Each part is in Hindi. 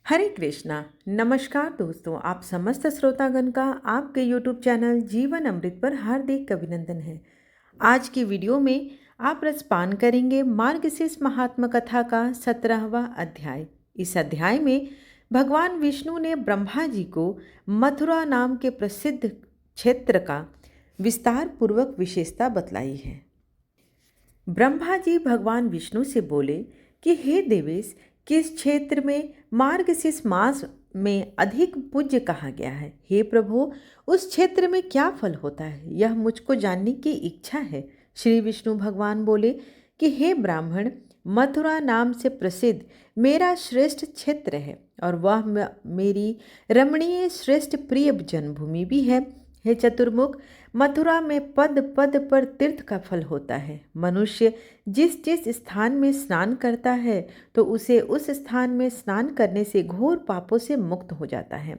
हरे कृष्णा। नमस्कार दोस्तों, आप समस्त श्रोतागण का आपके YouTube चैनल जीवन अमृत पर हार्दिक अभिनंदन है। आज की वीडियो में आप रसपान करेंगे मार्गशीर्ष महात्म कथा का 17वां अध्याय। इस अध्याय में भगवान विष्णु ने ब्रह्मा जी को मथुरा नाम के प्रसिद्ध क्षेत्र का विस्तार पूर्वक विशेषता बतलाई है। ब्रह्मा जी भगवान विष्णु से बोले कि हे देवेश, किस क्षेत्र में मार्गशीर्ष मास में अधिक पूज्य कहा गया है? हे प्रभु, उस क्षेत्र में क्या फल होता है, यह मुझको जानने की इच्छा है। श्री विष्णु भगवान बोले कि हे ब्राह्मण, मथुरा नाम से प्रसिद्ध मेरा श्रेष्ठ क्षेत्र है और वह मेरी रमणीय श्रेष्ठ प्रिय जन्मभूमि भी है। हे चतुर्मुख, मथुरा में पद पद पर तीर्थ का फल होता है। मनुष्य जिस जिस स्थान में स्नान करता है तो उसे उस स्थान में स्नान करने से घोर पापों से मुक्त हो जाता है।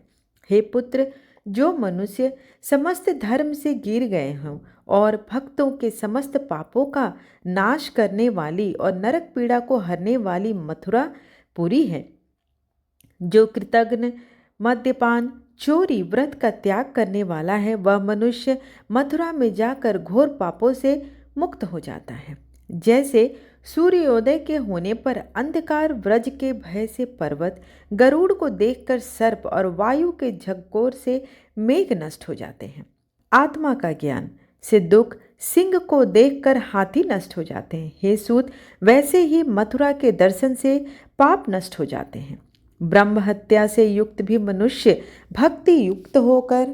हे पुत्र, जो मनुष्य समस्त धर्म से गिर गए हों और भक्तों के समस्त पापों का नाश करने वाली और नरक पीड़ा को हरने वाली मथुरा पुरी है। जो कृतघ्न, मद्यपान, चोरी, व्रत का त्याग करने वाला है, वह मनुष्य मथुरा में जाकर घोर पापों से मुक्त हो जाता है। जैसे सूर्योदय के होने पर अंधकार व्रज के भय से पर्वत, गरुड़ को देखकर सर्प और वायु के झक्कोर से मेघ नष्ट हो जाते हैं। आत्मा का ज्ञान से दुख, सिंह को देखकर हाथी नष्ट हो जाते हैं। हे सूत, वैसे ही मथुरा के दर्शन से पाप नष्ट हो जाते हैं। ब्रह्म हत्या से युक्त भी मनुष्य भक्ति युक्त होकर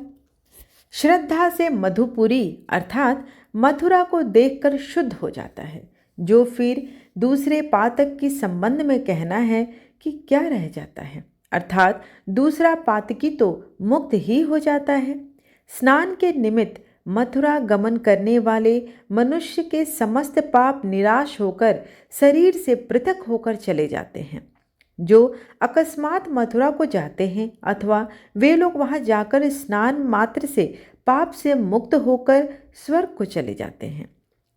श्रद्धा से मधुपुरी अर्थात मथुरा को देखकर शुद्ध हो जाता है। जो फिर दूसरे पातक के संबंध में कहना है कि क्या रह जाता है, अर्थात दूसरा पातकी तो मुक्त ही हो जाता है। स्नान के निमित्त मथुरा गमन करने वाले मनुष्य के समस्त पाप निराश होकर शरीर से पृथक होकर चले जाते हैं। जो अकस्मात मथुरा को जाते हैं अथवा वे लोग वहां जाकर स्नान मात्र से पाप से मुक्त होकर स्वर्ग को चले जाते हैं।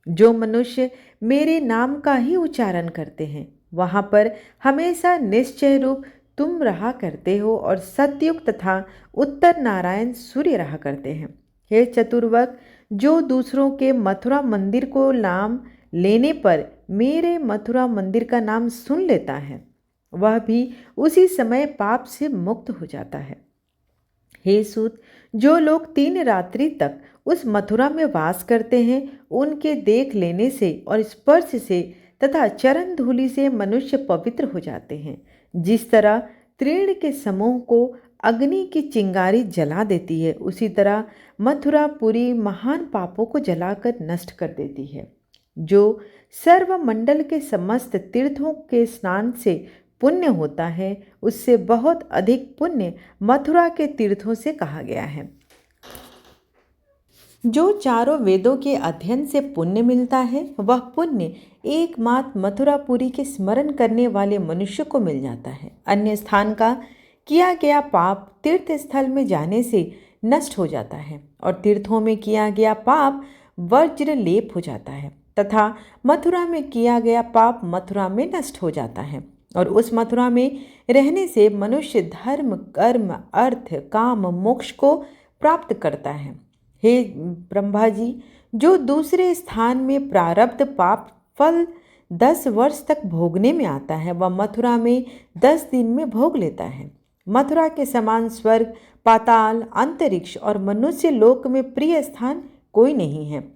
जो मनुष्य मेरे नाम का ही उच्चारण करते हैं, वहां पर हमेशा निश्चय रूप तुम रहा करते हो और सतयुग तथा उत्तर नारायण सूर्य रहा करते हैं। हे चतुर्वक, जो दूसरों के मथुरा मंदिर को नाम लेने पर मेरे मथुरा मंदिर का नाम सुन लेता है, वह भी उसी समय पाप से मुक्त हो जाता है। हे सूत, जो लोग 3 रात्रि तक उस मथुरा में वास करते हैं, उनके देख लेने से और स्पर्श से तथा चरण धूलि से मनुष्य पवित्र हो जाते हैं। जिस तरह तृण के समूह को अग्नि की चिंगारी जला देती है, उसी तरह मथुरापुरी महान पापों को जलाकर नष्ट कर देती है। जो सर्वमंडल के समस्त तीर्थों के स्नान से पुण्य होता है, उससे बहुत अधिक पुण्य मथुरा के तीर्थों से कहा गया है। जो चारों वेदों के अध्ययन से पुण्य मिलता है, वह पुण्य एकमात्र मथुरापुरी के स्मरण करने वाले मनुष्य को मिल जाता है। अन्य स्थान का किया गया पाप तीर्थ स्थल में जाने से नष्ट हो जाता है और तीर्थों में किया गया पाप वज्र लेप हो जाता है तथा मथुरा में किया गया पाप मथुरा में नष्ट हो जाता है और उस मथुरा में रहने से मनुष्य धर्म, कर्म, अर्थ, काम, मोक्ष को प्राप्त करता है। हे ब्रह्मा जी, जो दूसरे स्थान में प्रारब्ध पाप फल 10 वर्ष तक भोगने में आता है, वह मथुरा में 10 दिन में भोग लेता है। मथुरा के समान स्वर्ग, पाताल, अंतरिक्ष और मनुष्य लोक में प्रिय स्थान कोई नहीं है।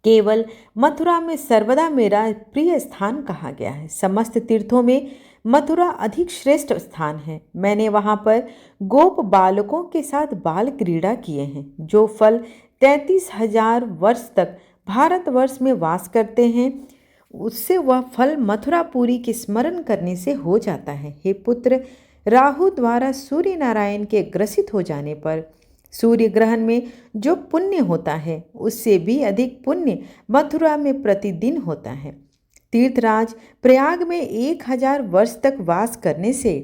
केवल मथुरा में सर्वदा मेरा प्रिय स्थान कहा गया है। समस्त तीर्थों में मथुरा अधिक श्रेष्ठ स्थान है। मैंने वहां पर गोप बालकों के साथ बाल क्रीड़ा किए हैं। जो फल 33,000 वर्ष तक भारतवर्ष में वास करते हैं, उससे वह फल मथुरापुरी के स्मरण करने से हो जाता है। हे पुत्र, राहु द्वारा सूर्य नारायण के ग्रसित हो जाने पर सूर्य ग्रहण में जो पुण्य होता है, उससे भी अधिक पुण्य मथुरा में प्रतिदिन होता है। तीर्थराज प्रयाग में 1000 वर्ष तक वास करने से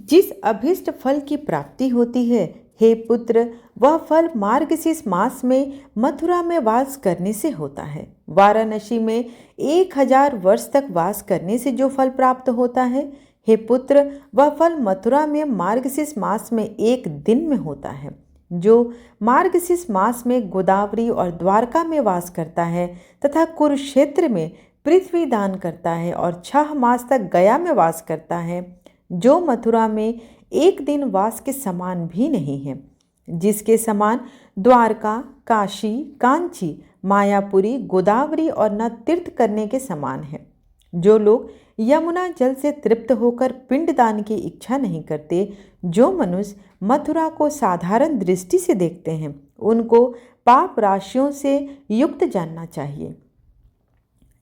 जिस अभिष्ट फल की प्राप्ति होती है, हे पुत्र, वह फल मार्गशीर्ष मास में मथुरा में वास करने से होता है। वाराणसी में 1000 वर्ष तक वास करने से जो फल प्राप्त होता है, हे पुत्र, वह फल मथुरा में मार्गशीर्ष मास में एक दिन में होता है। जो मार्गशीर्ष मास में गोदावरी और द्वारका में वास करता है तथा कुरुक्षेत्र में पृथ्वी दान करता है और 6 मास तक गया में वास करता है, जो मथुरा में एक दिन वास के समान भी नहीं है, जिसके समान द्वारका, काशी, कांची, मायापुरी, गोदावरी और न तीर्थ करने के समान है। जो लोग यमुना जल से तृप्त होकर पिंडदान की इच्छा नहीं करते, जो मनुष्य मथुरा को साधारण दृष्टि से देखते हैं, उनको पाप राशियों से युक्त जानना चाहिए।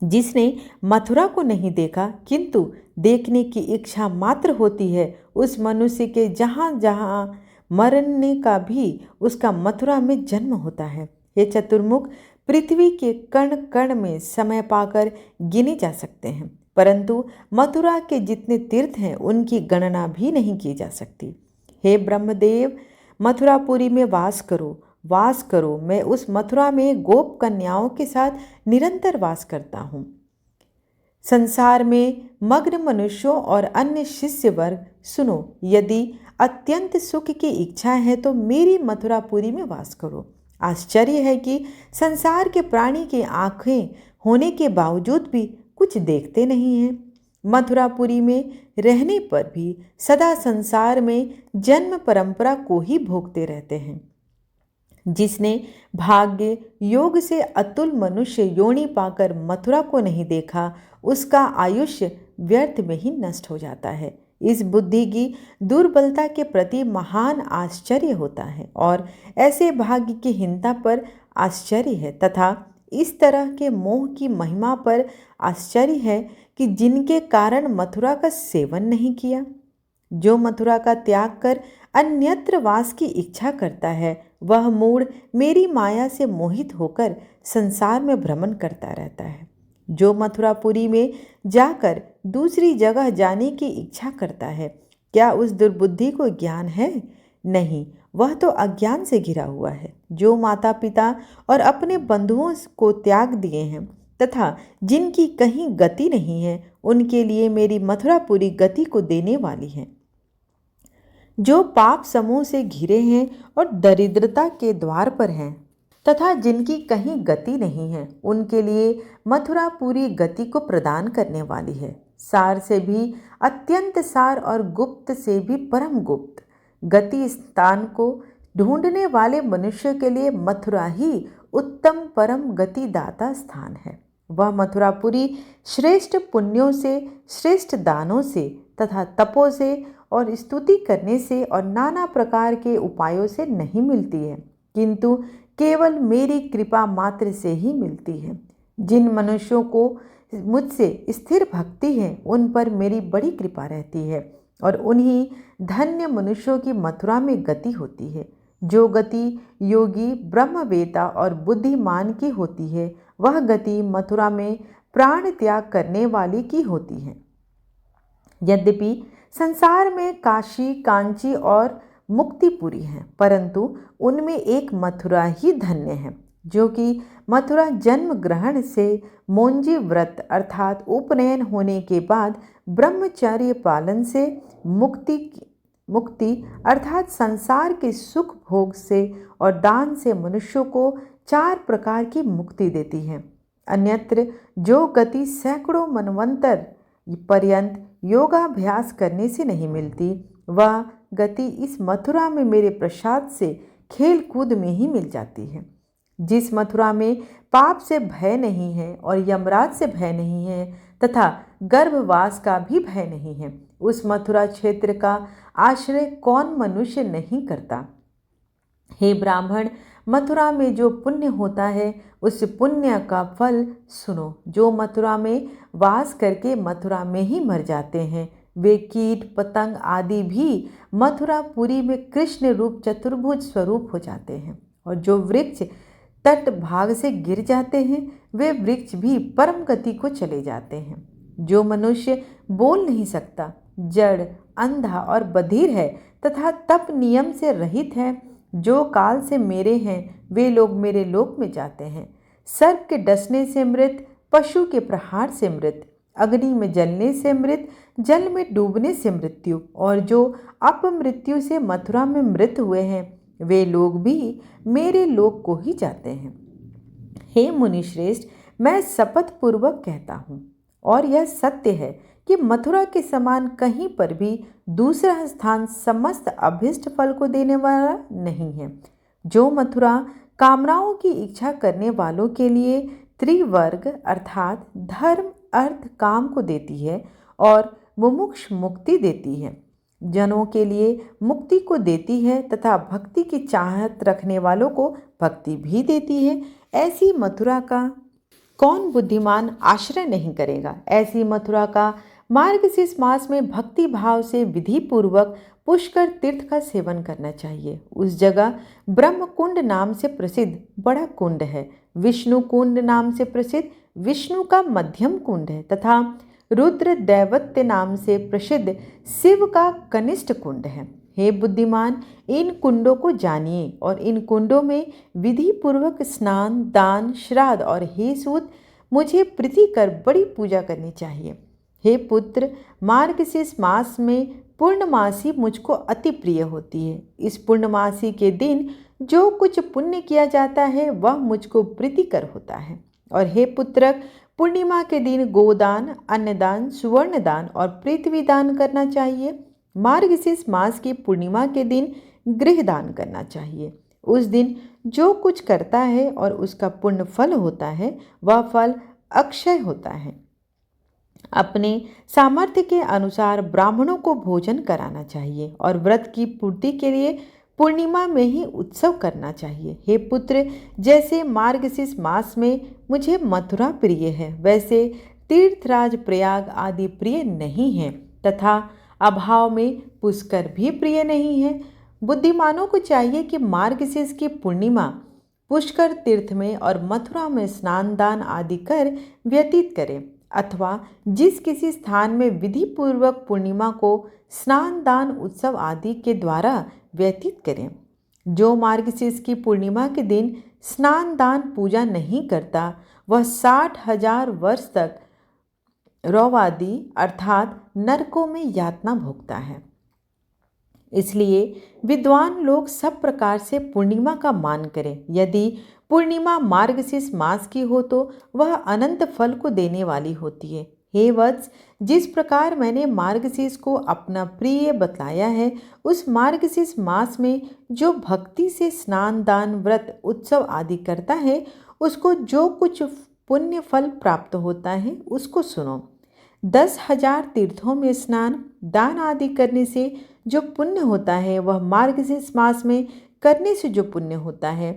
जिसने मथुरा को नहीं देखा किंतु देखने की इच्छा मात्र होती है, उस मनुष्य के जहाँ जहाँ मरने का भी उसका मथुरा में जन्म होता है। हे चतुर्मुख, पृथ्वी के कण कण में समय पाकर गिने जा सकते हैं, परंतु मथुरा के जितने तीर्थ हैं उनकी गणना भी नहीं की जा सकती। हे ब्रह्मदेव, मथुरापुरी में वास करो। मैं उस मथुरा में गोप कन्याओं के साथ निरंतर वास करता हूँ। संसार में मग्न मनुष्यों और अन्य शिष्य वर्ग, सुनो, यदि अत्यंत सुख की इच्छा है तो मेरी मथुरापुरी में वास करो। आश्चर्य है कि संसार के प्राणी की आँखें होने के बावजूद भी कुछ देखते नहीं हैं। मथुरापुरी में रहने पर भी सदा संसार में जन्म परंपरा को ही भोगते रहते हैं। जिसने भाग्य योग से अतुल मनुष्य योनि पाकर मथुरा को नहीं देखा, उसका आयुष्य व्यर्थ में ही नष्ट हो जाता है। इस बुद्धि की दुर्बलता के प्रति महान आश्चर्य होता है और ऐसे भाग्य की हीनता पर आश्चर्य है तथा इस तरह के मोह की महिमा पर आश्चर्य है कि जिनके कारण मथुरा का सेवन नहीं किया। जो मथुरा का त्याग कर अन्यत्र वास की इच्छा करता है, वह मूढ़ मेरी माया से मोहित होकर संसार में भ्रमण करता रहता है। जो मथुरापुरी में जाकर दूसरी जगह जाने की इच्छा करता है, क्या उस दुर्बुद्धि को ज्ञान है? नहीं, वह तो अज्ञान से घिरा हुआ है। जो माता पिता और अपने बंधुओं को त्याग दिए हैं तथा जिनकी कहीं गति नहीं है, उनके लिए मेरी मथुरापुरी गति को देने वाली है। जो पाप समूह से घिरे हैं और दरिद्रता के द्वार पर हैं तथा जिनकी कहीं गति नहीं है, उनके लिए मथुरा पूरी गति को प्रदान करने वाली है। सार से भी अत्यंत सार और गुप्त से भी परम गुप्त गति स्थान को ढूंढने वाले मनुष्य के लिए मथुरा ही उत्तम परम गति दाता स्थान है। वह मथुरापुरी श्रेष्ठ पुण्यों से, श्रेष्ठ दानों से तथा तपों से और स्तुति करने से और नाना प्रकार के उपायों से नहीं मिलती है, किंतु केवल मेरी कृपा मात्र से ही मिलती है। जिन मनुष्यों को मुझसे स्थिर भक्ति है, उन पर मेरी बड़ी कृपा रहती है और उन्हीं धन्य मनुष्यों की मथुरा में गति होती है। जो गति योगी, ब्रह्मवेता और बुद्धिमान की होती है, वह गति मथुरा में प्राण त्याग करने वाली की होती है। यद्यपि संसार में काशी, कांची और मुक्तिपुरी हैं, परंतु उनमें एक मथुरा ही धन्य है, जो कि मथुरा जन्म ग्रहण से मोंजी व्रत अर्थात उपनयन होने के बाद ब्रह्मचर्य पालन से मुक्ति अर्थात संसार के सुख भोग से और दान से मनुष्यों को 4 प्रकार की मुक्ति देती है। अन्यत्र जो गति सैकड़ों मनवंतर पर्यंत योगाभ्यास करने से नहीं मिलती, वह गति इस मथुरा में मेरे प्रसाद से खेल कूद में ही मिल जाती है। जिस मथुरा में पाप से भय नहीं है और यमराज से भय नहीं है तथा गर्भवास का भी भय नहीं है, उस मथुरा क्षेत्र का आश्रय कौन मनुष्य नहीं करता। हे ब्राह्मण, मथुरा में जो पुण्य होता है, उस पुण्य का फल सुनो। जो मथुरा में वास करके मथुरा में ही मर जाते हैं, वे कीट पतंग आदि भी मथुरापुरी में कृष्ण रूप चतुर्भुज स्वरूप हो जाते हैं। और जो वृक्ष तट भाग से गिर जाते हैं, वे वृक्ष भी परम गति को चले जाते हैं। जो मनुष्य बोल नहीं सकता, जड़, अंधा और बधिर है तथा तप नियम से रहित है, जो काल से मेरे हैं, वे लोग मेरे लोक में जाते हैं। सर्प के डसने से मृत, पशु के प्रहार से मृत, अग्नि में जलने से मृत, जल में डूबने से मृत्यु, और जो अपमृत्यु से मथुरा में मृत हुए हैं वे लोग भी मेरे लोक को ही जाते हैं। हे मुनिश्रेष्ठ, मैं शपथ पूर्वक कहता हूँ और यह सत्य है कि मथुरा के समान कहीं पर भी दूसरा स्थान समस्त अभीष्ट फल को देने वाला नहीं है। जो मथुरा कामनाओं की इच्छा करने वालों के लिए त्रिवर्ग अर्थात धर्म अर्थ काम को देती है और मुमुक्ष मुक्ति देती है, जनों के लिए मुक्ति को देती है तथा भक्ति की चाहत रखने वालों को भक्ति भी देती है, ऐसी मथुरा का कौन बुद्धिमान आश्रय नहीं करेगा। ऐसी मथुरा का मार्गशीर्ष मास में भक्ति भाव से विधि पूर्वक पुष्कर तीर्थ का सेवन करना चाहिए। उस जगह ब्रह्म कुंड नाम से प्रसिद्ध बड़ा कुंड है, विष्णु कुंड नाम से प्रसिद्ध विष्णु का मध्यम कुंड है तथा रुद्र दैवत्य नाम से प्रसिद्ध शिव का कनिष्ठ कुंड है। हे बुद्धिमान, इन कुंडों को जानिए और इन कुंडों में विधि पूर्वक स्नान, दान, श्राद्ध और हे सूत मुझे प्रीति कर बड़ी पूजा करनी चाहिए। हे पुत्र, मार्गशीर्ष मास में पूर्णमासी मुझको अति प्रिय होती है। इस पूर्णमासी के दिन जो कुछ पुण्य किया जाता है वह मुझको प्रीतिकर होता है। और हे पुत्रक, पूर्णिमा के दिन गोदान, अन्नदान, सुवर्ण दान और पृथ्वी दान करना चाहिए। मार्गशीर्ष मास की पूर्णिमा के दिन गृह दान करना चाहिए। उस दिन जो कुछ करता है और उसका पुण्य फल होता है वह फल अक्षय होता है। अपने सामर्थ्य के अनुसार ब्राह्मणों को भोजन कराना चाहिए और व्रत की पूर्ति के लिए पूर्णिमा में ही उत्सव करना चाहिए। हे पुत्र, जैसे मार्गशीर्ष मास में मुझे मथुरा प्रिय है वैसे तीर्थराज प्रयाग आदि प्रिय नहीं है तथा अभाव में पुष्कर भी प्रिय नहीं है। बुद्धिमानों को चाहिए कि मार्गशीर्ष की पूर्णिमा पुष्कर तीर्थ में और मथुरा में स्नान दान आदि कर व्यतीत करें अथवा जिस किसी स्थान में विधि पूर्वक पूर्णिमा को स्नान दान उत्सव आदि के द्वारा व्यतीत करें। जो मार्गशीर्ष की पूर्णिमा के दिन स्नान दान पूजा नहीं करता वह 60,000 वर्ष तक रौवादी अर्थात नरकों में यातना भोगता है। इसलिए विद्वान लोग सब प्रकार से पूर्णिमा का मान करें। यदि पूर्णिमा मार्गशीर्ष मास की हो तो वह अनंत फल को देने वाली होती है। हे वत्स, जिस प्रकार मैंने मार्गशीर्ष को अपना प्रिय बतलाया है, उस मार्गशीर्ष मास में जो भक्ति से स्नान दान व्रत उत्सव आदि करता है उसको जो कुछ पुण्य फल प्राप्त होता है उसको सुनो। 10,000 तीर्थों में स्नान दान आदि करने से जो पुण्य होता है वह मार्गशीर्ष मास में करने से जो पुण्य होता है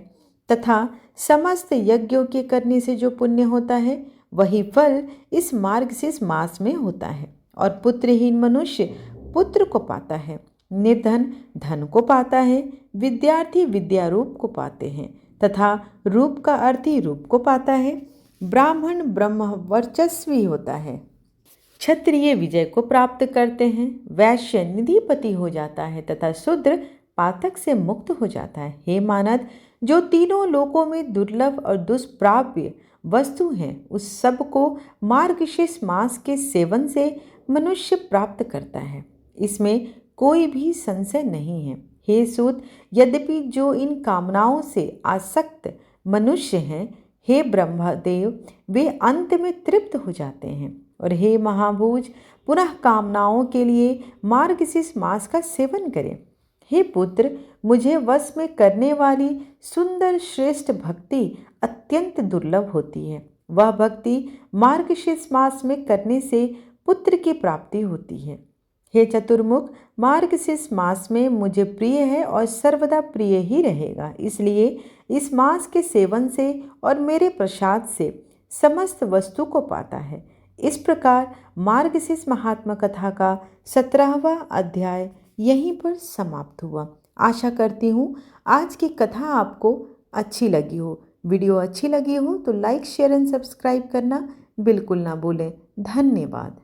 तथा समस्त यज्ञों के करने से जो पुण्य होता है वही फल इस मार्गशीर्ष मास में होता है। और पुत्रहीन मनुष्य पुत्र को पाता है, निर्धन धन को पाता है, विद्यार्थी विद्या रूप को पाते हैं तथा रूप का अर्थ ही रूप को पाता है। ब्राह्मण ब्रह्म वर्चस्वी होता है, क्षत्रिय विजय को प्राप्त करते हैं, वैश्य निधिपति हो जाता है तथा शूद्र पातक से मुक्त हो जाता है। हे मानद, जो तीनों लोकों में दुर्लभ और दुष्प्राप्य वस्तु हैं उस सब को मार्गशीर्ष मास के सेवन से मनुष्य प्राप्त करता है, इसमें कोई भी संशय नहीं है। हे सूत, यद्यपि जो इन कामनाओं से आसक्त मनुष्य हैं, हे ब्रह्मदेव, वे अंत में तृप्त हो जाते हैं। और हे महाभूज, पुनः कामनाओं के लिए मार्गशीर्ष मास का सेवन करें। हे पुत्र, मुझे वश में करने वाली सुंदर श्रेष्ठ भक्ति अत्यंत दुर्लभ होती है। वह भक्ति मार्गशीर्ष मास में करने से पुत्र की प्राप्ति होती है। हे चतुर्मुख, मार्गशीर्ष मास में मुझे प्रिय है और सर्वदा प्रिय ही रहेगा। इसलिए इस मास के सेवन से और मेरे प्रसाद से समस्त वस्तु को पाता है। इस प्रकार मार्गशीर्ष महात्मा कथा का 17वां अध्याय यहीं पर समाप्त हुआ। आशा करती हूँ आज की कथा आपको अच्छी लगी हो। वीडियो अच्छी लगी हो तो लाइक शेयर एंड सब्सक्राइब करना बिल्कुल ना भूलें। धन्यवाद।